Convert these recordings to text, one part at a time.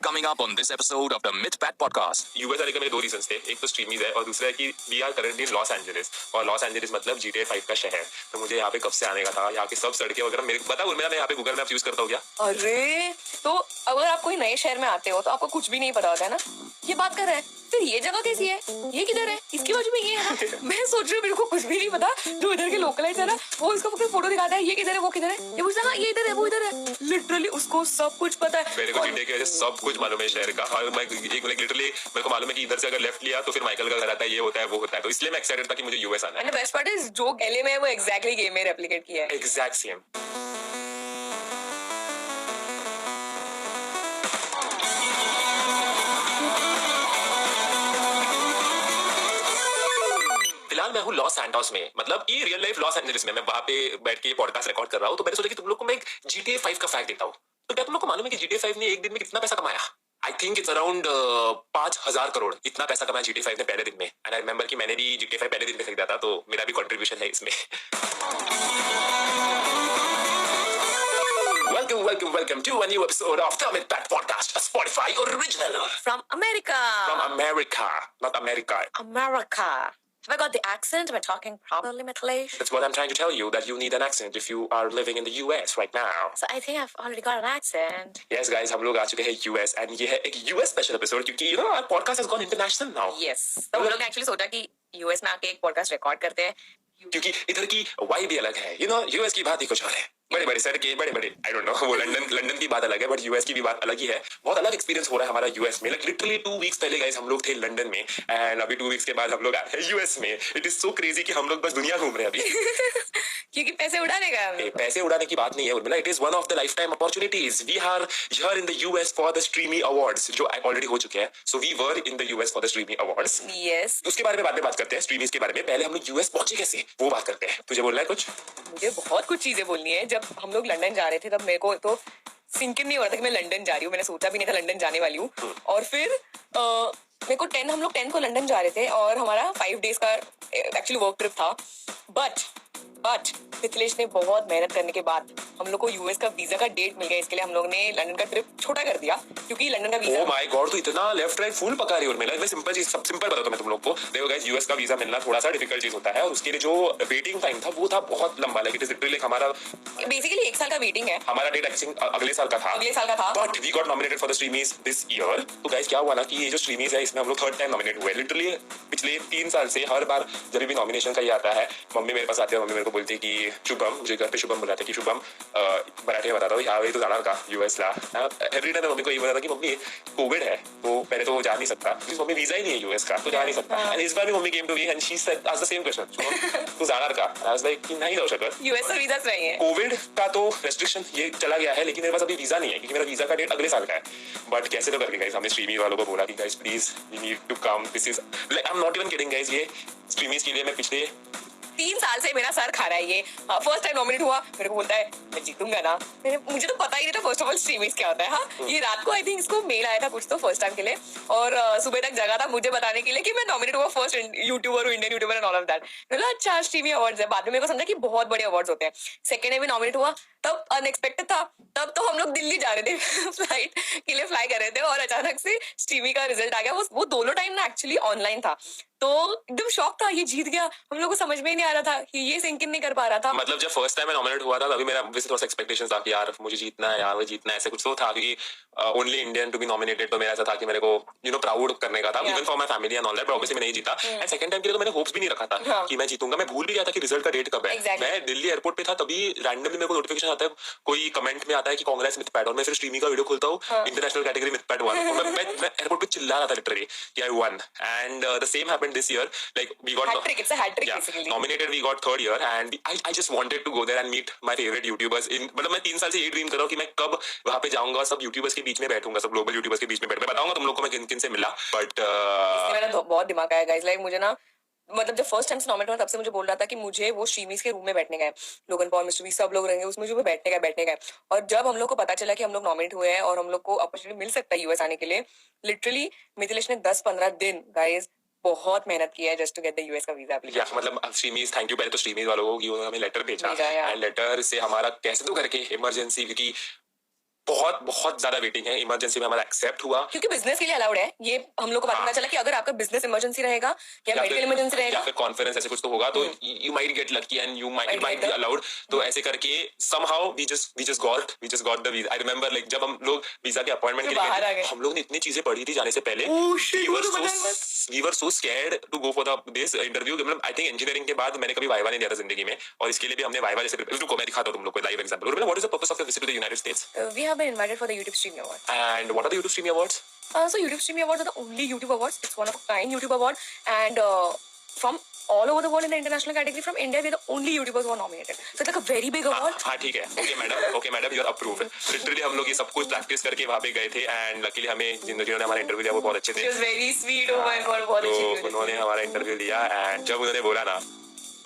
Coming up on this episode of the MythPat podcast. US आने के मेरे दो रीजंस थे, एक तो स्ट्रीमीज है और दूसरा है कि we are currently in Los Angeles, और लॉस एंजलिस मतलब GTA 5 का शहर। तो मुझे यहाँ पे कब से आने का था, यहाँ की सब सड़कें वगैरह मेरे को पता है। मैं यहाँ पे गूगल मैप यूज करता हूँ क्या? अरे तो अगर आप कोई नए शहर में आते हो तो आपको कुछ भी नहीं पता होता है ना, ये बात कर रहे हैं फिर ये जगह कैसी है, ये किधर है, इसकी बाजू में ये है ना। मैं सोच रही हूँ मेरे को कुछ भी नहीं पता, जो इधर के लोकलाइट्स है ना वो इसको फोटो दिखाता है, ये किधर है वो किधर है, ये पूछता है ये इधर है वो इधर है। लिटरली उसको सब कुछ पता है। मेरे को GTA की वजह से सब कुछ मालूम है शहर का, और मैं लिटरली मेरे को मालूम है कि इधर से अगर लेफ्ट लिया तो फिर माइकल का घर आता है, ये होता है वो होता है। तो इसलिए मैं एक्साइटेड था कि मुझे यूएस आना है। And the best part is जो LA में है वो एग्जैक्टली गेम में रेप्लिकेट किया है, एग्जैक्ट सेम। फिलहाल मैं हूँ लॉस सैंटोस में, मतलब ये रियल लाइफ लॉस एंजलिस में। मैं वहां पे बैठ के पॉडकास्ट रिकॉर्ड कर रहा हूँ। तो मैंने सोचा कि तुम लोग को मैं एक GTA 5 का फैक्ट देता हूँ। तो क्या तुम लोग को मालूम है कि GTA 5 ने एक दिन में कितना पैसा कमाया? I think it's around 5,000 crore. इतना पैसा कमाया GTA 5 ने पहले दिन में। एंड आई रिमेंबर कि मैंने भी GTA 5 पहले दिन में खरीदा था, तो मेरा भी कंट्रीब्यूशन है इसमें। Welcome to a new episode of the MythPat podcast, a Spotify original. From America. From America, not America. America. Have I got the accent? Am I talking properly, Mithilesh? That's what I'm trying to tell you, that you need an accent if you are living in the US right now. So I think I've already got an accent. Yes guys, हम लोग आ चुके हैं US, and ये है एक US special episode क्योंकि you know our podcast has gone international now. Yes. तो हम लोग ने एक्चुअली सोचा कि US में आके एक पॉडकास्ट रिकॉर्ड करते हैं, क्योंकि इधर की वाइब भी अलग है। US की बात ही कुछ और है। बड़े बड़े सड़कें, बड़े बड़े आई डोंट नो, वो लंदन की बात अलग है, बट US की भी बात अलग ही है। बहुत अलग एक्सपीरियंस हो रहा है हमारा US में। लाइक लिटरली 2 वीक्स पहले गाइस हम लोग थे लंदन में, एंड अभी 2 वीक्स के बाद हम लोग आए हैं US में। इट इज सो क्रेजी कि हम लोग बस दुनिया घूम रहे हैं अभी। क्योंकि पैसे उड़ाने का पैसे उड़ाने की बात नहीं है Urmila, it is one of the life time opportunities. We are here in the US for the Streamy Awards, जो ऑलरेडी हो चुके हैं। So we were in the US for the Streamy Awards. Yes, उसके बारे में बाद में बात करते हैं, स्ट्रीमीज के बारे में। पहले हम लोग US पहुंचे कैसे वो बात करते हैं। तुझे बोलना है कुछ? मुझे बहुत कुछ चीजें बोलनी है। जब हम लोग लंदन जा रहे थे तब मेरे को तो सिंकिन नहीं हो रहा था कि मैं लंदन जा रही हूँ। मैंने सोचा भी नहीं था लंदन जाने वाली हूँ। और फिर मेरे को हम लोग 10 को लंदन जा रहे थे और हमारा 5 डेज का एक्चुअली वर्क ट्रिप था। बट मिथिलेश ने बहुत मेहनत करने के बाद हम लोग को यूएस का वीजा का डेट मिल गया। इसके लिए हम लोग ने लंदन का ट्रिप छोटा कर दिया क्योंकि लंदन का वीजा। ओह माय गॉड, तो इतना लेफ्ट राइट फुल पका रही हो मेरा। मैं सिंपल बताता हूं मैं तुम लोग को। देखो गाइस, यूएस का वीजा मिलना थोड़ा सा डिफिकल्ट चीज होता है, और उसके लिए जो वेटिंग टाइम था वो था बहुत लंबा। लाइक इट इज लिटरली हमारा बेसिकली 1 साल का वेटिंग है। हमारा डेट एक्चुअली अगले साल का था, but we got nominated for the Streamys this year. तो गाइस क्या हुआ ना कि ये जो स्ट्रीमीज है इसमें हम लोग 3rd टाइम नॉमिनेट हुए। लिटरली पिछले 3 साल से हर बार जब भी नॉमिनेशन का ये आता है, मम्मी मेरे पास आती है, मम्मी मेरे को बोलती है कि शुभम, मुझे घर पे शुभम बुलाते कि शुभम मराठी में बताता हूँ यहाँ तो जाना का यूएस ला। एवरी टाइम मम्मी को ये बोला था कि मम्मी कोविड है तो पहले तो जा नहीं सकता, मम्मी वीजा ही नहीं है यूएस का तो जा नहीं सकता। एंड इस बार भी mummy came to me and she said asked the same question, तू जाणार का? आई वाज लाइक कि नहीं जाऊ शकत, यूएस का वीजा नहीं है। कोविड का तो रेस्ट्रिक्शन ये चला गया है, लेकिन मेरे पास अभी वीजा नहीं है क्योंकि मेरा वीजा का डेट अगले साल का है। बट कैसे तो करके गाइस हमने स्ट्रीमीज वालों को बोला कि guys please we need to come, this is like I am not even kidding guys. ये स्ट्रीमीज के लिए मैं पिछले 3 साल से मेरा सर खा रहा है। ये फर्स्ट टाइम नॉमिनेट हुआ, मेरे को बोलता है मैं जीतूंगा ना। मुझे तो पता ही नहीं था फर्स्ट ऑफ ऑल स्ट्रीमिंग क्या होता है। हाँ, ये रात को आई थिंक इसको मेल आया था कुछ तो फर्स्ट टाइम के लिए, और सुबह तक जगा था मुझे बताने के लिए कि मैं नॉमिनेट हुआ फर्स्ट यूट्यूबर हूँ, Indian YouTuber and all of that. बोला अच्छा स्ट्रीमी अवार्ड्स है। बाद में मेरे को समझा कि बहुत बड़े अवार्ड्स होते हैं। सेकंड में भी नॉमिनेट हुआ, तब अनएक्सपेक्टेड था। तब तो हम लोग दिल्ली जा रहे थे फ्लाइट के लिए फ्लाई कर रहे थे, और अचानक से स्ट्रीमी का रिजल्ट आ गया। वो दोनों टाइम ना एक्चुअली ऑनलाइन था, तो एकदम शॉक था, ये जीत गया। हम लोग को समझ में ही नहीं आ रहा था कि ये सिंक इन नहीं कर पा रहा था। मतलब जब फर्स्ट टाइम मैं नॉमिनेट हुआ था तभी मेरा वैसे थोड़ा सा एक्सपेक्टेशन था कि यार मुझे जीतना है, यार वो जीतना है, ऐसे कुछ तो था क्योंकि only Indian to be nominated. तो मेरा ऐसा था कि मेरे को प्राउड करने का था, even for my family and all that. Obviously मैं नहीं जीता। एंड सेकंड टाइम के लिए तो मैंने होप्स भी नहीं रखा था कि मैं जीतूंगा। मैं भूल भी गया था कि रिजल्ट का डेट कब है। मैं दिल्ली एयरपोर्ट पे था, तभी रैंडमली मेरे को नोटिफिकेशन आता है, कोई कमेंट में आता है कि कांग्रेस मिथपैट, और मैं फिर स्ट्रीमी का वीडियो खोलता हूँ, इंटरनेशनल कैटेगरी मिथपैट 1। मैं एयरपोर्ट पे चिल्ला रहा था लिटरली कि I one. And the same happened this year. Like we got hat trick, it's a hat trick basically. Nominated we got 3rd year, and I just wanted to go there and meet my favorite YouTubers in, मतलब मैं 3 साल से ये dream कर रहा हूँ कि मैं कब वहाँ पे जाऊंगा, सब YouTubers के बीच में बैठूंगा, सब ग्लोबल YouTubers के बीच में बैठ, मैं बताऊंगा तुम लोग को मैं किन किन से मिला। बट मेरा बहुत दिमाग आया गाइस। लाइक मुझे ना, मतलब जब फर्स्ट टाइम से नॉमिनेट हुआ तब से मुझे बोल रहा था कि मुझे वो स्ट्रीमीज के रूम में बैठने का है। लोगन पॉल, मिस्टर बीस्ट सब लोग रहेंगे उसमें, जो बैठने का है। और जब हम लोग को पता चला कि हम लोग नॉमिनेट हुए हैं और हम लोग को अपॉर्चुनिटी मिल सकता है यूएस आने के लिए, लिटरली मिथिलेश ने 10-15 दिन गाइस बहुत मेहनत की है just to get the US का वीजा एप्लीकेशन। मतलब स्ट्रीमीज, थैंक यू पहले तो स्ट्रीमीज वालों को कि उन्होंने हमें लेटर भेजा, एंड लेटर से हमारा कैसे तो करके इमरजेंसी, क्योंकि बहुत बहुत ज्यादा वेटिंग है, इमरजेंसी में हमारा एक्सेप्ट हुआ क्योंकि बिजनेस के लिए अलाउड है ये, हम लोग को पता चला कि अगर आपका बिजनेस इमरजेंसी रहेगा या मेडिकल इमरजेंसी रहेगा या फिर कॉन्फ्रेंस ऐसे कुछ तो होगा तो you might get lucky and you might be allowed. तो ऐसे करके somehow we just got the visa। I remember like जब हम लोग वीजा के अपॉइंटमेंट के लिए गए, हम लोग ने इतनी चीजें पढ़ी थी जाने से पहले, we were so scared to go for this interview। मतलब आई थिंक इंजीनियरिंग के बाद मैंने कभी वाइवा नहीं दिया था जिंदगी में, और इसके लिए भी हमने वाइवा जैसे रुको मैं दिखाता हूं तुम लोग को live example. What is the purpose of your visit to the United States? We have been invited for the YouTube Streamy Award. And what are the YouTube Streamy Awards? So YouTube Streamy Awards are the only YouTube awards. It's one of a kind YouTube award, and from all over the world in the international category, from India, we're the only YouTubers who are nominated. So it's like a very big award. हाँ ठीक है, okay madam you are approved. Literally हम लोग ये सब कुछ practice करके वहाँ पे गए थे, एंड लकीली हमें जिन्होंने हमारा इंटरव्यू लिया वो बहुत अच्छे थे। She was very sweet. Oh my God, बहुत अच्छी थी। तो उन्होंने हमारा इंटरव्यू लिया, एंड जब उन्होंने बोला ना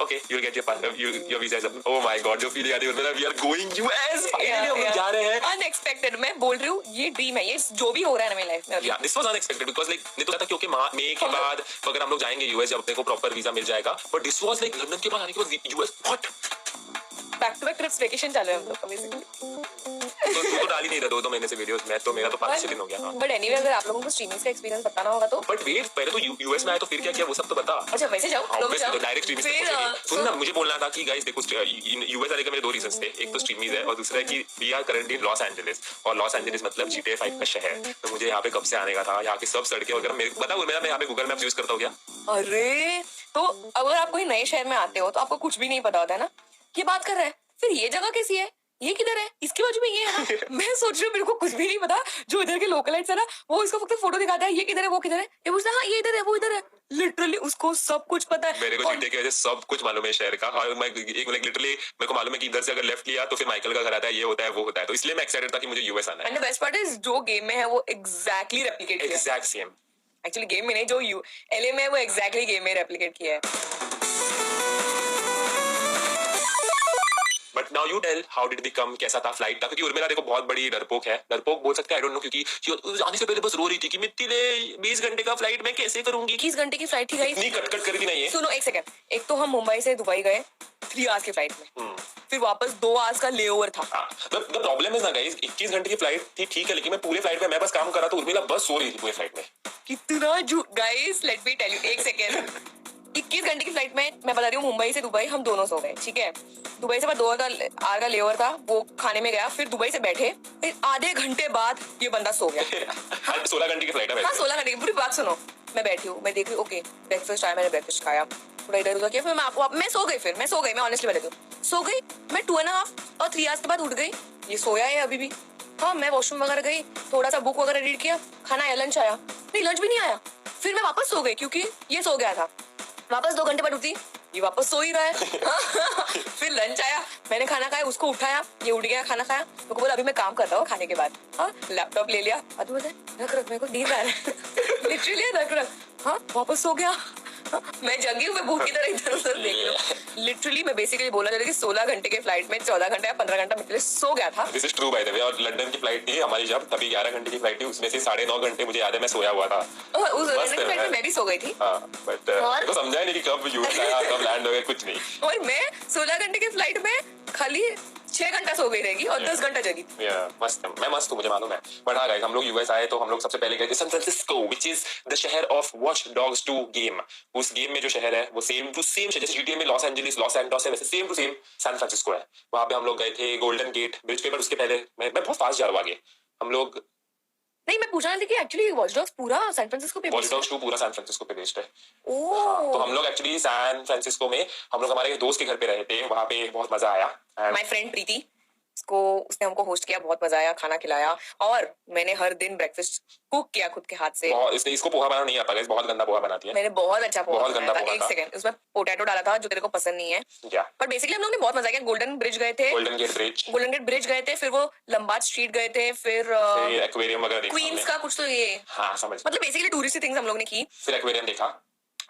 okay you'll get your visa। oh my god जो फीलिंग आती है मतलब we are going US finally हम जा रहे हैं। Unexpected, मैं बोल रही हूँ ये ड्रीम है, ये जो भी हो रहा है ना मेरी लाइफ में। Yeah, this was unexpected because like नहीं तो पता क्योंकि मई के बाद अगर हम लोग जाएंगे US जब अपने को प्रॉपर वीजा मिल जाएगा, but this was like London के बाद आने के बाद US what back to back trips vacation चल रहे हैं हम लोग का बेसिकली। तो तू तो डाल ही नहीं रहा 2 महीने से वीडियोस में, तो मेरा तो 5-6 दिन हो गया। बट एनीवे अगर आप लोगों को स्ट्रीमिंग का एक्सपीरियंस बताना होगा तो बट वेट पहले तो यूएस में आया तो फिर क्या किया वो सब तो बता। अच्छा वैसे जाओ लोग जाओ डायरेक्ट स्ट्रीमिंग। सुन ना मुझे बोलना था कि गाइस देखो यूएस आने के मेरे 2 रीजंस थे, एक तो स्ट्रीमिंग है और दूसरा है कि we are currently in Los Angeles, और लॉस एंजेलिस मतलब GTA 5 का शहर, तो मुझे यहाँ पे कब से आने का था, यहाँ की सब सड़कें वगैरह मेरे को पता है, मैं यहाँ पे गूगल मैप यूज करता हूँ क्या। अरे तो अगर आप कोई नए शहर में आते हो तो आपको कुछ भी नहीं पता होता है ना, ये बात कर रहा है फिर ये जगह कैसी है, ये किधर है, इसके बाजू में ये है ना। मैं सोच रही हूँ मेरे को कुछ भी नहीं पता, जो इधर के लोकलाइट्स है ना वो इसको फक्त फोटो दिखाता है, ये किधर है वो किधर है, ये पूछता है हाँ ये इधर है वो इधर है, लिटरली उसको सब कुछ पता है। मेरे को GTA की वजह से सब कुछ मालूम है शहर का, और मैं एक लिटरली मेरे को मालूम है कि इधर से अगर लेफ्ट लिया तो फिर माइकल का घर आता है, ये होता है वो होता है, तो इसलिए मैं एक्साइटेड था कि मुझे यूएस आना है। And the best part is जो गेम में है वो एग्जैक्टली रेप्लिकेट किया है, एग्जैक्ट सेम। एक्चुअली गेम में नहीं, जो LA में है वो एग्जैक्टली गेम में रेप्लिकेट किया है। But now you tell how did become, कैसा था फ्लाइट था, क्योंकि उर्मिला देखो बहुत बड़ी डरपोक है, डरपोक बोल सकते हैं आई डोंट नो, क्योंकि आने से पहले बस रो रही थी कि मित्तिले 20 घंटे का फ्लाइट मैं कैसे करूंगी। 20 घंटे की फ्लाइट थी गाइस, इतनी कट कर दी नहीं है। सुनो एक सेकंड, एक तो हम मुंबई से दुबई गए 3 आवर्स की फ्लाइट में, फिर वापस 2 आवर्स का लेओवर था। द प्रॉब्लम इज ना गाइस 21 घंटे की फ्लाइट थी ठीक है, लेकिन मैं पूरे फ्लाइट में मैं बस काम कर रहा था, उर्मिला बस सो रही थी पूरे फ्लाइट में। कितना guys let me tell you, एक सेकंड 21 घंटे की फ्लाइट में मैं बता रही हूँ मुंबई से दुबई हम दोनों सो गए, ठीक है। दुबई से बाद 2 आवर का लेओवर था, वो खाने में गया, फिर दुबई से बैठे, फिर आधे घंटे बाद ये बंदा सो गया। 16 घंटे की फ्लाइट है। हाँ 16 घंटे की, पूरी बात सुनो, मैं बैठी हूँ, मैं देख रही हूँ ओके ब्रेकफास्ट आया, मैंने ब्रेकफास्ट खाया, थोड़ा इधर उधर किया, फिर मैं सो गई, मैं ऑनेस्टली बता दूँ सो गई, मैं 2.5 और 3 आवर्स के बाद उठ गई, ये सोया है अभी भी। हाँ मैं वॉशरूम वगैरह गई, थोड़ा सा बुक वगैरह रीड किया, खाना आया, लंच आया, नहीं लंच भी नहीं आया, फिर मैं वापस सो गई क्योंकि ये सो गया था। वापस 2 घंटे बाद उठी, ये वापस सो ही रहा है। फिर लंच आया, मैंने खाना खाया, उसको उठाया, ये उठ गया, खाना खाया, मेरे को बोला अभी मैं काम कर रहा हूँ खाने के बाद। हाँ लैपटॉप ले लिया, अब बोलते रख मेरे को नींद आ रहा है। लिटरली रख हाँ वापस सो गया। मैं जगी हूँ, मैं भूख की तरह इधर उधर देख रही हूँ। लिटरली मैं बेसिकली बोला जा रहा है कि 16 घंटे के फ्लाइट में 14 घंटा या 15 घंटा मैं सो गया था। This is true by the way. और लंदन की फ्लाइट थी हमारी जब, तभी 11 घंटे की फ्लाइट थी, उसमें से 9.5 घंटे मुझे याद है मैं सोया हुआ था। उस लंदन की फ्लाइट में मैं भी सो गई थी। बट तो समझा नहीं कि कब यूएस आया कब लैंड हो गया, कुछ नहीं। और मैं 16 घंटे की फ्लाइट में खाली 6 घंटा सो गई रहेगी और 10 घंटा जगी। मस्त, मैं मस्त हूँ, मुझे मालूम है। बट हाँ गाइस, हम लोग यूएस आए तो हम लोग सबसे पहले गए थे San Francisco, which is the शहर ऑफ वॉच डॉग्स 2 गेम। उस गेम में जो शहर है वो सेम टू सेम जैसे GTA में लॉस एंजेलिस लॉस एंटोस है, वैसे same to same San Francisco है। वहां पे हम लोग गए थे गोल्डन गेट ब्रिज पे, पर उसके पहले मैं बहुत फास्ट जा रहा हूँ आगे। हम लोग नहीं, मैं पूछना थी कि एक्चुअली वॉच डॉग्स पूरा सैन फ्रांसिस्को पे वॉच डॉग्स 2 पूरा सैन फ्रांसिस्को पे बेस्ड है। ओह, तो हम लोग एक्चुअली सैन फ्रांसिस्को में हम लोग हमारे दोस्त के घर पे रहे थे, वहां पे बहुत मजा आया। माय फ्रेंड प्रीति, उसने हमको होस्ट किया, बहुत मजा आया, खाना खिलाया, और मैंने हर दिन ब्रेकफास्ट कुक किया खुद के हाथ से। इसको पोहा बनाना नहीं आता गाइस, बहुत गंदा पोहा बनाती है। मैंने बहुत अच्छा पोहा बनाया था। एक था। सेकंड, उसमें पोटैटो डाला था जो तेरे को पसंद नहीं है क्या, पर बेसिकली हम लोग ने बहुत मजा किया। गोल्डन ब्रिज गए थे, गोल्डन गेट ब्रिज गए थे, फिर वो लंबाद स्ट्रीट गए थे, फिर एक्वेरियम वगैरह देखा, क्वींस का कुछ तो ये, हाँ समझ, मतलब बेसिकली टूरिस्टी थिंग्स हम लोग ने की। फिर एक्वेरियम देखा,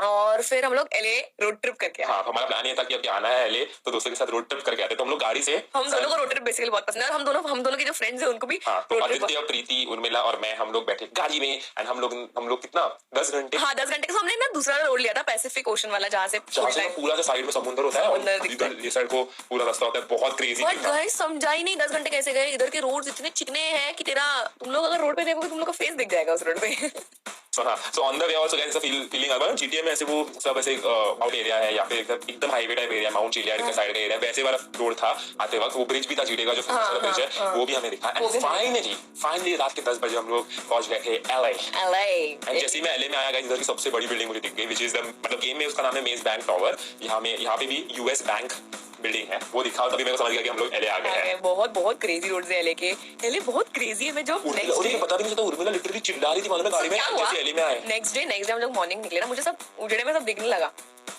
और फिर हम लोग LA रोड ट्रिप करके आए। हाँ, हमारा प्लान ये था कि अब आना है LA तो दोस्तों के साथ रोड ट्रिप करके आते, तो हम लोग गाड़ी से, हम दोनों को रोड ट्रिप बेसिकली बहुत पसंद है, और हम दोनों के जो फ्रेंड्स हैं उनको भी हाँ, तो रोड ट्रिप। आदित्य, प्रीति, उर्मिला और मैं, हम लोग बैठे गाड़ी में एंड हम लोग कितना 10 घंटे, हाँ 10 घंटे का हमने ना दूसरा रोड लिया था, पैसिफिक ओशन वाला, जहाँ से पूरा साइड में समुद्र होता है समुद्र और दिखता है। ये साइड को पूरा रास्ता होता है, बहुत क्रेजी। बट गाइस समझा ही नहीं 10 घंटे कैसे गए। इधर के रोड्स इतने चिकने हैं कि तुम लोग अगर रोड पे देखोगे तुम लोग का फेस दिख जाएगा उस रोड पे। So on the way also guys feeling आ रहा है GTA में ऐसे वो सब ऐसे आउट एरिया है या फिर एकदम highway type area, mount Chiliad के साइड का एरिया, वैसे वाला रोड था आते वक्त। वो ब्रिज भी था GTA का जो ब्रिज है, वो भी हमें दिखा। एंड फाइनली रात के 10 बजे हम लोग पहुंच गए थे LA। एंड जैसे ही मैं LA में आया गाइस, इधर की सबसे बड़ी बिल्डिंग मुझे दिख गई, व्हिच इज द, मतलब गेम में उसका नाम है मेज बैंक टावर। यहाँ पे भी US बैंक बिल्डिंग है, वो दिखा, तभी मेरे को समझ गया कि हम लोग LA आ गए हैं। बहुत क्रेजी रोड्स है LA के। LA बहुत क्रेजी है। मैं जब पता भी नहीं चलता, उर्मिला लिटरली चिल्ला रही थी मालूम है गाड़ी में जैसे LA में आए। नेक्स्ट डे हम लोग मॉर्निंग निकले ना, मुझे सब उजड़े में सब दिखने लगा।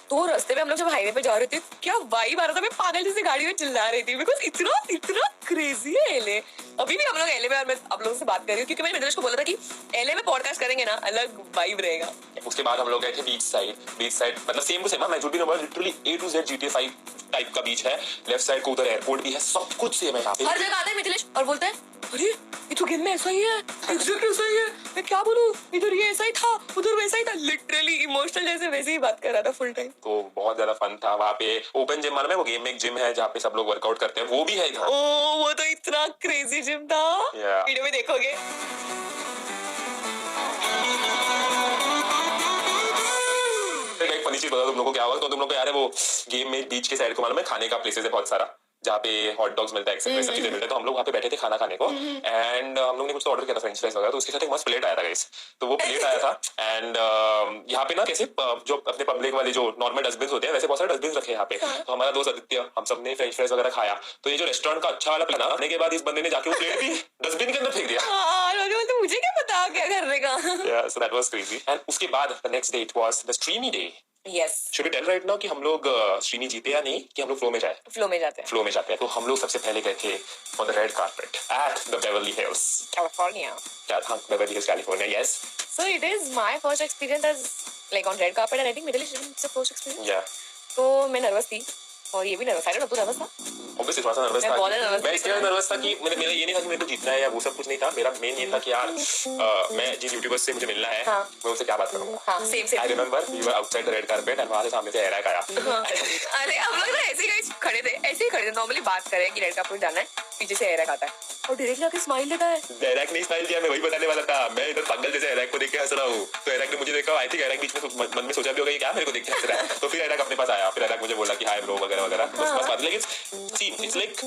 तो रास्ते पे हम लोग जब हाईवे पे जा रहे थे, क्या वाइब आ रहा था, मैं पागल जैसे गाड़ी में चिल्ला रही थी, बिकॉज इतना क्रेजी है LA। अभी भी हम लोग LA में, और मैं आप लोगों से बात कर रही हूँ क्योंकि मैंने मित्रेश को बोला था कि LA में पॉडकास्ट करेंगे ना, अलग वाइब रहेगा। उसके बाद हम लोग गए थे बीच साइड मतलब सेम टू सेम, मैं झूठ भी नहीं बोल, literally A to Z GTA 5 type का बीच है। लेफ्ट साइड को उधर एयरपोर्ट भी है, सब कुछ सेम है यहाँ पे। हर जगह आता है मिथिलेश और बोलता है, अरे ये तो गेम में ऐसा ही है, एग्जैक्टली ऐसा ही है। मैं क्या बोलूं, इधर ये ऐसा ही था, उधर वैसा ही था, लिटरली इमोशनल जैसे वैसे ही बात कर रहा था फुल टाइम। तो बहुत ज्यादा फन था वहाँ पे। ओपन जिम मालूम है, वो गेम में एक जिम है जहाँ पे सब लोग वर्कआउट करते हैं, वो भी है इधर। ओ वो तो इतना क्रेजी जिम था, वीडियो में देखोगे। एक फनी चीज बता तुम लोगों को क्या हुआ, तो तुम लोग को यार है वो गेम में बीच के साइड को मालूम है खाने का प्लेसेस है बहुत सारा, जहाँ पे हॉट डॉग्स मिलता है, सब चीजें मिलता है। तो हम लोग वहाँ पे बैठे थे खाना खाने को, एंड हम लोग ने कुछ तो ऑर्डर किया था, फ्रेंच फ्राइज वगैरह, तो उसके साथ एक मस्त प्लेट आया था गाइस। तो वो प्लेट आया था एंड यहाँ पे ना कैसे जो अपने पब्लिक वाले जो नॉर्मल डस्टबिन होते हैं, वैसे बहुत सारे डस्टबिन रखे यहाँ पे। तो हमारा दोस्त आदित्य, हम सब ने फ्रेंच फ्राइज वगैरह खाया। तो ये जो रेस्टोरेंट का अच्छा वाला प्लान आने के बाद इस बंदे ने जाके वो प्लेट भी डस्टबिन के अंदर फेंक दिया। तो मुझे क्या पता क्या करने का। So that was crazy. And उसके बाद the next day it was the Streamy day. Yes. Should we tell right now कि हम लोग श्रीनी जीते या नहीं, कि हम लोग फ्लो में जाते हैं। तो हम लोग सबसे पहले गए थे on the red carpet at the Beverly Hills, California. Beverly Hills, California. Yes. So it is my first experience as like on red carpet, and I think middle is the first experience. Yeah. तो मैं nervous थी और ये भी nervous था। तू nervous था? Obviously थोड़ा सा नर्वस था। मैं इसलिए नर्वस था कि मेरा ये नहीं था कि मेरे को जीतना है या वो सब कुछ नहीं था। मेरा मेन ये था कि यार मैं जिन यूट्यूबर्स से मुझे मिलना है, मैं उनसे क्या बात करूंगा। हाँ, same. I remember we were outside the red carpet and वहाँ से सामने से एरैक आया। अरे हम लोग ऐसे ही खड़े थे, नॉर्मली बात कर रहे हैं कि रेड कार्पेट जाना है, पीछे से एरैक आता है और डायरेक्टली आके स्माइल देता है। एरैक ने स्माइल किया, मैं वही बताने वाला था। मैं इधर पागल जैसे एरैक को देख के हंस रहा हूँ, तो एरैक ने मुझे देखा। आई थिंक एरैक बीच में मन में सोचा भी होगा कि क्या मेरे को देख के हंस रहा है। तो फिर एरैक अपने पास आया, फिर एरैक मुझे बोला कि हाय ब्रो वगैरह वगैरह। बस बात, लेकिन it's like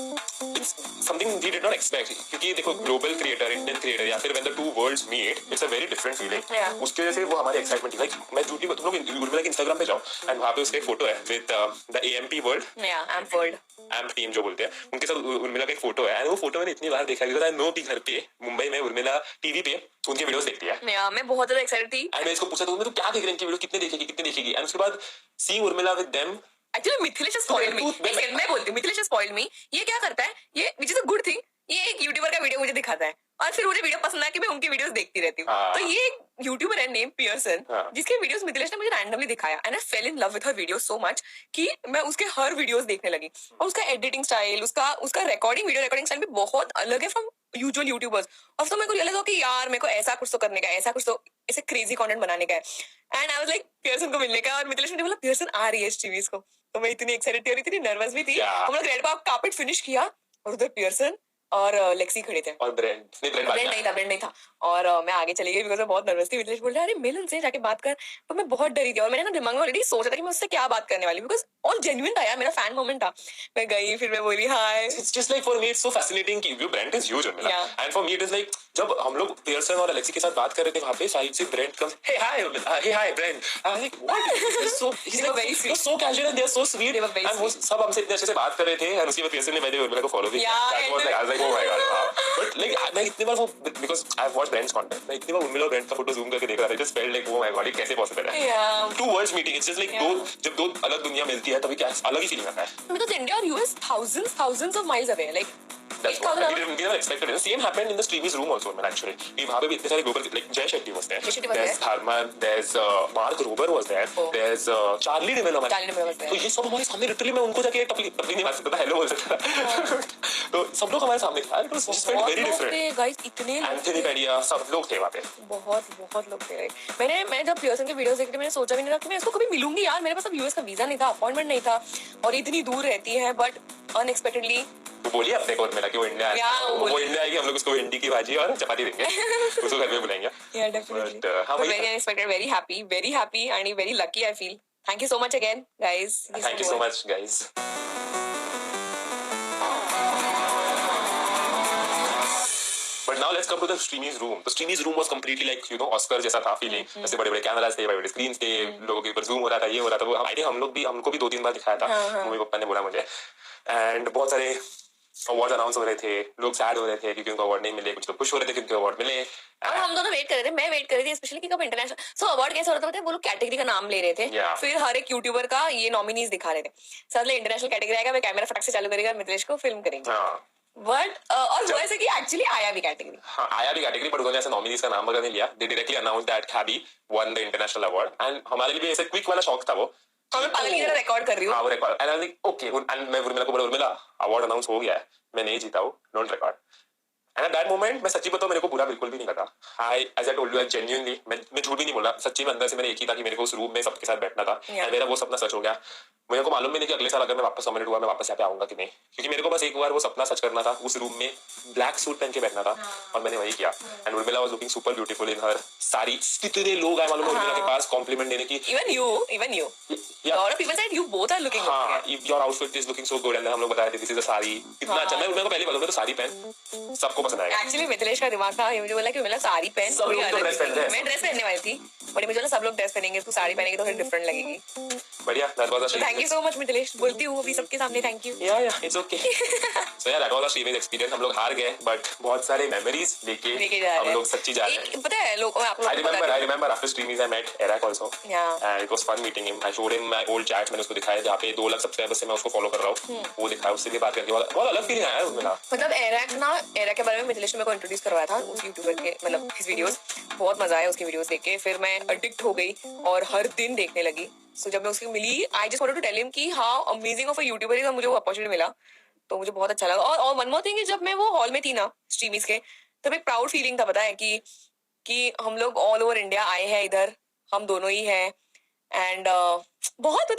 something we did not expect, क्योंकि देखो ग्लोबल क्रिएटर, इंडियन क्रिएटर, या फिर when the two worlds meet it's a very different feeling. उसकी वजह से वो हमारी एक्साइटमेंट थी। लाइक मैं झूठी, तुम लोग उर्मिला के इंस्टाग्राम पे जाओ एंड वहाँ पे उसका एक फोटो है with the AMP world, AMP team जो बोलते हैं, उनके साथ उर्मिला का एक फोटो है। एंड वो फोटो मैंने इतनी बार देखा है, आई नो कि घर पे मुंबई में उर्मिला टीवी पे उनके वीडियोस देखती है। मैं बहुत ज्यादा एक्साइटेड थी। एंड मैं इसको पूछा, तो मैं तो क्या देख रही है वीडियो, कितने देखेगी। एंड उसके बाद see Urmila with them. Actually Mithilesh spoiled me. मैं बोलती हूँ मिथिलेश स्पॉइल्ड मी। ये क्या करता है, ये which is a good thing, ये एक यूट्यूबर का वीडियो मुझे दिखाता है और फिर मुझे वीडियो पसंद है कि मैं उनकी वीडियोस देखती रहती हूँ। तो ये एक यूट्यूबर है नेम पियर्सन, जिसके वीडियोस मिथिलेश ने मुझे रैंडमली दिखाया and I fail in love with her videos so much कि मैं उसके हर वीडियोस देखने लगी। और उसका एडिटिंग स्टाइल, उसका रिकॉर्डिंग, वीडियो रिकॉर्डिंग स्टाइल भी बहुत अलग है फ्रॉम यूजुअल यूट्यूबर्स। और तो मेरे को रियलाइज हो कि यार मेरे को ऐसा कुछ तो करने का, ऐसा कुछ तो ऐसे क्रेजी कंटेंट बनाने का है। And I was like Pearson को मिलने का। और मिथिलेश ने बोला पियर्सन आ रही है इस टीवी को, तो मैं इतनी एक्साइटेड थी और इतनी नर्वस भी थी। हम लोग रेड कार्पेट फिनिश किया और उधर पियर्सन और लेक्सी खड़े थे और ब्रेंड नहीं था। और मैं आगे चली गई बिकॉज़ मैं बहुत नर्वस थी। मिथिलेश बोल रहा है अरे मिल उनसे जाके बात कर, तो मैं बहुत डरी थी और मैंने ना दिमाग में ऑलरेडी सोचा था कि मैं उससे क्या बात करने वाली, बिकॉज़ ऑल जेन्युइन था यार, मेरा फैन मोमेंट था। मैं गई, फिर मैं बोली hi. It's just like for me it's so fascinating कि brand is huge and for me it is like जब हम लोग पियर्सन और अलेक्सी के साथ बात कर रहे थे वहां पे, साइड से Brent comes, hey hi Brent. I was like what is so he was very sweet, so casual and they are so sweet and वो सब हमसे इतने अच्छे से बात कर रहे थे। एंड उसके बाद पियर्सन ने मेरे को फॉलो भी किया। That was like I was like oh my god. But like मैं इतनी बार वो, because I have watched Brent's content, मैं इतनी बार उर्मिला ब्रेंड का फोटो जूम करके देख रहा था, just felt like oh my god ये कैसे पॉसिबल है। Two worlds meeting, it's just like जब दो अलग दुनिया मिलती है तभी क्या अलग ही फीलिंग आता है। बिकॉज़ इंडिया और US thousands of miles away, like That's what we never expected. The same happened in the Streamies room also, man. Actually, we वहाँ पे भी इतने सारे global like Jay Shetty was there. There's Tharman. There's Mark Rober was there. There's Charlie D'Amelio. तो ये सब हमारे सामने literally मैं उनको जाके टपली नहीं मार सकता था, hello बोल सकता था. तो सब लोग हमारे सामने थे. It was just felt very different. Guys इतने Anthony Padilla सब लोग थे वहाँ पे. बहुत लोग थे. मैं जब पियर्सन के वीडियोस देखी थी मैंने सोचा भी नहीं था कि मैं इसको कभी मिलूंगी यार. मेरे पास अब यूएस का वीजा नहीं था, अपॉइंटमेंट नहीं था और इतनी दूर रहती है, बट अनएक्सपेक्टेडली वो बोलिए अपने को मेरा कि वो इंडिया वो इंडिया आएगी, हम लोग उसको भिंडी की भाजी और चपाती देंगे, उसको घर में बुलाएंगे. Yeah, definitely. But very unexpected, very happy and very lucky I feel. Thank you so much again, guys. Thank you so much, guys. But now let's come to the Streamies room. The Streamies room was completely like, you know, Oscar जैसा था feeling. ऐसे बड़े-बड़े cameras थे, बड़े-बड़े screens थे, लोगों के ऊपर zoom हो रहा था, ये हो रहा था, वो आई थिंक हमको भी 2-3 बार दिखाया था. मम्मी पापा ने बोला मुझे. And बहुत सारे अवार्ड अनाउंस हो रहे थे, लोग सैड हो रहे थे क्योंकि उनको अवार्ड नहीं मिले, कुछ लोग खुश हो रहे थे क्योंकि अवार्ड मिले. और हम दोनों वेट कर रहे थे, मैं वेट कर रही थी स्पेशली कि कब इंटरनेशनल अवार्ड कैसे हो रहा था, वो लोग कैटेगरी का नाम ले रहे थे. फिर हर एक यूट्यूबर का ये नॉमिनीज दिखा रहे थे. सडनली इंटरनेशनल कैटेगरी आएगा, मैं कैमरा फटाक से चालू करेगा, मिथिलेश को फिल्म करेंगे. बट और हुआ ऐसे कि एक्चुअली आया भी कैटेगरी. हाँ आया भी कैटेगरी, बट उन्होंने ऐसे नॉमिनीज का नाम वगैरह नहीं लिया. दे directly announce that Khabi won the international award and हमारे लिए भी ऐसे क्विक वाला शौक था वो. मैं पागल की तरह रिकॉर्ड कर रही हूँ. हाँ वो record and I think okay and मैं उर्मिला को बोला उर्मिला अवार्ड अनाउंस हो गया है, मैं नहीं जीता हूँ, don't record. And at that moment मैं सच्ची बताऊं मेरे को बुरा बिल्कुल भी नहीं लगा. I as I told you genuinely मैं झूठ भी नहीं बोला, सच्ची में अंदर से मैंने एक ही था कि मेरे को उस रूम में सबके साथ बैठना था. एंड मेरा वो सपना सच हो गया. मेरे को मालूम भी नहीं कि अगले साल अगर मैं वापस नॉमिनेट हुआ मैं वापस यहाँ पे आऊंगा कि नहीं, क्योंकि मेरे को बस एक बार वो सपना सच करना था. उस रूम में ब्लैक सूट पहन के बैठना था और मैंने वही किया. And Urmila was looking super beautiful in her sari. कितने लोग आए मालूम है उर्मिला के पास कॉम्प्लीमेंट देने की. Even you lot of people said you both are looking good. हाँ, your outfit is looking so good and हम लोग बताए थे this is a साड़ी. कितना अच्छा. मैं मेरे को पहले बोला तो साड़ी पहन सबको पसंद आएगा. एक्चुअली मिथिलेश का दिमाग था, ये मुझे बोला कि मतलब साड़ी पहन. सब लोग तो ड्रेस पहनते हैं. मैं ड्रेस पहनने वाली थी बट मुझे सब लोग ड्रेस पहनेंगे, तू साड़ी पहनेगी तो फिर डिफरेंट लगेगी. बढ़िया. That was a stream. Thank you so much Mithilesh, बोलती हूँ अभी सबके सामने थैंक यू. या इट्स ओके. सो यार that was a streaming experience. हम लोग हार गए बट बहुत सारे मेमोरीज लेके हम लोग सच्ची जा रहे हैं. पता है लोग आप लोग I remember after streaming I met Eric also. Yeah. And it was fun meeting him. I showed him my old chats. मैंने उसको दिखाया जहाँ पे 2 लाख सब्सक्राइबर्स से मैं उसको फॉलो कर रहा हूँ. वो दिखाया, उससे भी बात करके बहुत अलग फीलिंग आया उसमें ना. मतलब एरिक के बारे में मिथिलेश ने मेरे को इंट्रोड्यूस करवाया था उस यूट्यूबर के, मतलब हिज वीडियोस. बहुत मजा आया उसकी वीडियोस देख के. फिर मैं एडिक्ट हो गई और हर दिन देखने लगी. सो जब मैं उसकी मिली I just wanted to tell him कि how amazing of a YouTuber is. मुझे वो अपॉर्चुनिटी मिला तो मुझे बहुत अच्छा लगा. और वन मोर थिंग इज जब मैं वो हॉल में थी ना स्ट्रीमीज के, तब एक प्राउड फीलिंग था पता है कि हम लोग ऑल ओवर इंडिया आए हैं इधर, हम दोनों ही हैं. एंड बहुत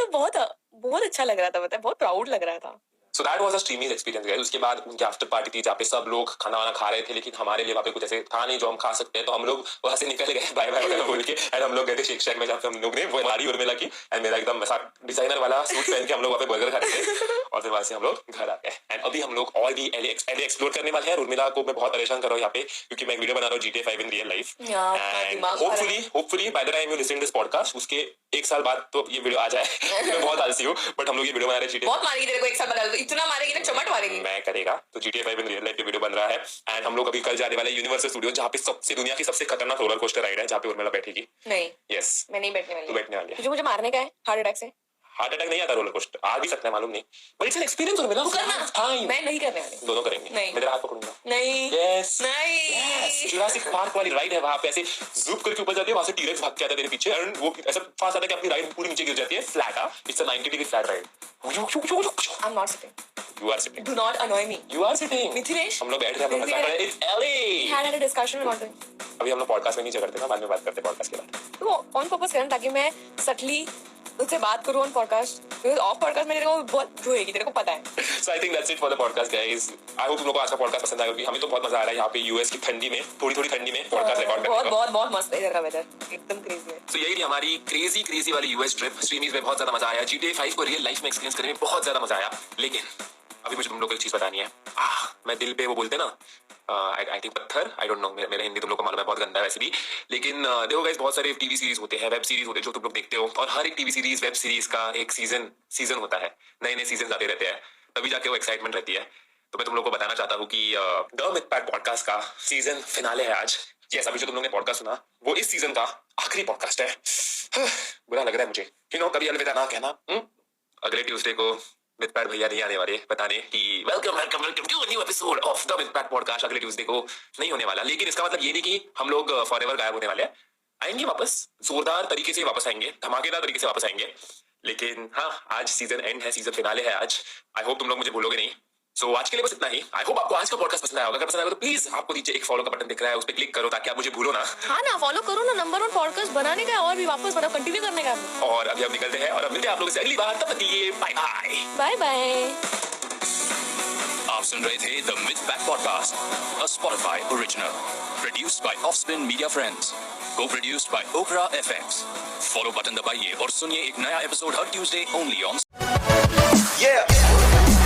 अच्छा लग रहा था, पता है बहुत प्राउड लग रहा था. So that was a streaming experience guys. उसके बाद उनकी आफ्टर पार्टी थी जहाँ पे सब लोग खाना वाना खा रहे थे, लेकिन हमारे लिए वहाँ पे कुछ ऐसे था नहीं जो हम खा सकते हैं. तो हम लोग वहाँ से निकल गए बाय बाय वगैरह बोल के. एंड हम लोग गए थे शेक शैक में जहाँ पे हम लोग ने वो हमारी उर्मिला की एंड मेरा एकदम डिजाइनर वाला सूट पहन के हम लोग वहाँ पे बर्गर खा रहे थे. और फिर वहाँ से हम लोग घर आ गए. एंड अभी हम लोग और भी एल एक्सप्लोर करने वाले हैं. उर्मिला को मैं बहुत परेशान कर रहा हूँ यहाँ पे क्योंकि मैं वीडियो बना रहा हूँ GTA 5 in real life. And hopefully by the time you listen this podcast उसके 1 साल बाद तो ये वीडियो आ जाए. मैं बहुत आलसी हूँ बट हम लोग ये वीडियो बना रहे हैं. बहुत मारेगी तेरे को 1 साल बाद, इतना मारेगी ना चमट मारेगी. मैं करेगा तो GTA 5 इन रियल लाइफ पे वीडियो बन रहा है. एंड हम लोग अभी कल जाने वाले यूनिवर्सल स्टूडियो जहाँ पे सबसे दुनिया की सबसे खतरनाक रोलर कोस्टर राइड है जहाँ पे उर्मिला बैठेगी. नहीं यस मैं नहीं बैठने वाली. तू बैठने वाली है. मुझे मारने का है हार्ट अटैक से. हार्ट अटैक नहीं आता रोलर कोस्टर, आ भी सकता है मालूम नहीं, but it's an experience. Urmila मैं नहीं करने वाली. दोनों करेंगे. नहीं. मैं तेरा हाथ पकड़ूंगा. नहीं. यस नहीं. जुरासिक पार्क वाली राइड है वहां पे ऐसे ज़ूप करके ऊपर जाती है, वहां से टीरेक्स भाग के आता है तेरे पीछे एंड वो ऐसा फास्ट आता है कि अपनी राइड पूरी नीचे गिर जाती है. फ्लैट है, it's a 90 degree flat ride. I am not sitting. You are sitting. Do not annoy me. You are sitting. Mithilesh हम लोग बैठ रहे हैं अपना मजाक कर रहे हैं. It's LA. had a discussion about it. अभी हम लोग पॉडकास्ट में नहीं करते ना, बाद में बात करते हैं पॉडकास्ट के बाद. तो ऑन पर्पस करना ताकि मैं सटली उससे बात करूं on podcast, because of podcast में तेरे को बहुत होएगी, तेरे को पता है. So I think that's it for the podcast guys. I hope तुम लोगों को आज का पॉडकास्ट पसंद आया, क्योंकि हमें तो बहुत मजा आ रहा है यहाँ पे यूएस की ठंडी में, थोड़ी ठंडी में पॉडकास्ट रिकॉर्ड करने का. बहुत मस्त है इधर का वेदर, एकदम क्रेजी है. तो यही थी हमारी क्रेजी वाली यूएस ट्रिप. स्ट्रीमीज में बहुत ज्यादा मजा आया. GTA 5 को रियल लाइफ में एक्सपीरियंस करने में बहुत ज्यादा मजा आया. लेकिन अभी मुझे तुम लोग को एक चीज बतानी है. मैं दिल पे वो बोलते ना आई थिंक पत्थर, आई डोंट नो, मेरे हिंदी तुम लोग को मालूम है बहुत गंदा है वैसे भी. लेकिन देखो गाइस, बहुत सारे टीवी सीरीज होते हैं, वेब सीरीज होते हैं जो तुम लोग देखते हो, और हर एक टीवी सीरीज वेब सीरीज का एक सीजन होता है. नए सीजन आते रहते हैं, तभी जाके वो एक्साइटमेंट रहती है. तो मैं तुम लोग को बताना चाहता हूँ कि द मिथ पैट पॉडकास्ट का सीजन फिनाले है आज. यस, अभी जो तुम लोग ने पॉडकास्ट सुना वो इस सीजन का आखिरी पॉडकास्ट है. बुरा लग रहा है मुझे, कभी अलविदा ना कहना. अगले ट्यूसडे को मिथपैट भैया नहीं आने वाले बताने कि welcome welcome welcome to new episode of the Mythpat podcast अगले ट्यूसडे को नहीं होने वाला। लेकिन इसका मतलब ये नहीं कि हम लोग फॉरएवर गायब होने वाले हैं। आएंगे वापस, जोरदार तरीके से वापस आएंगे, धमाकेदार तरीके से वापस आएंगे। लेकिन हाँ, आज सीजन एंड है, सीजन फिनाले है आज। आई होप तुम लोग मुझे भूलोगे नहीं। सो आज के लिए बस इतना ही। आई होप आपको आज का पॉडकास्ट पसंद आया होगा। अगर पसंद आया तो प्लीज आपको नीचे एक फॉलो का बटन दिख रहा है, उस पर क्लिक करो ताकि आप मुझे भूलो ना। हाँ ना, फॉलो करो ना। नंबर 1 पॉडकास्ट बनाने का और भी वापस बनाओ, कंटिन्यू करने का। और अभी हम निकलते हैं और अब मिलते हैं आप लोगों से अगली बार। तब तक के लिए बाय बाय। Bye bye. आप सुन रहे थे the Mythpat podcast, a Spotify original, produced by Offspin media friends, co-produced by Okra FX. Follow button दबाइए और सुनिए एक नया एपिसोड हर ट्यूसडे ओनली ऑन। Yeah.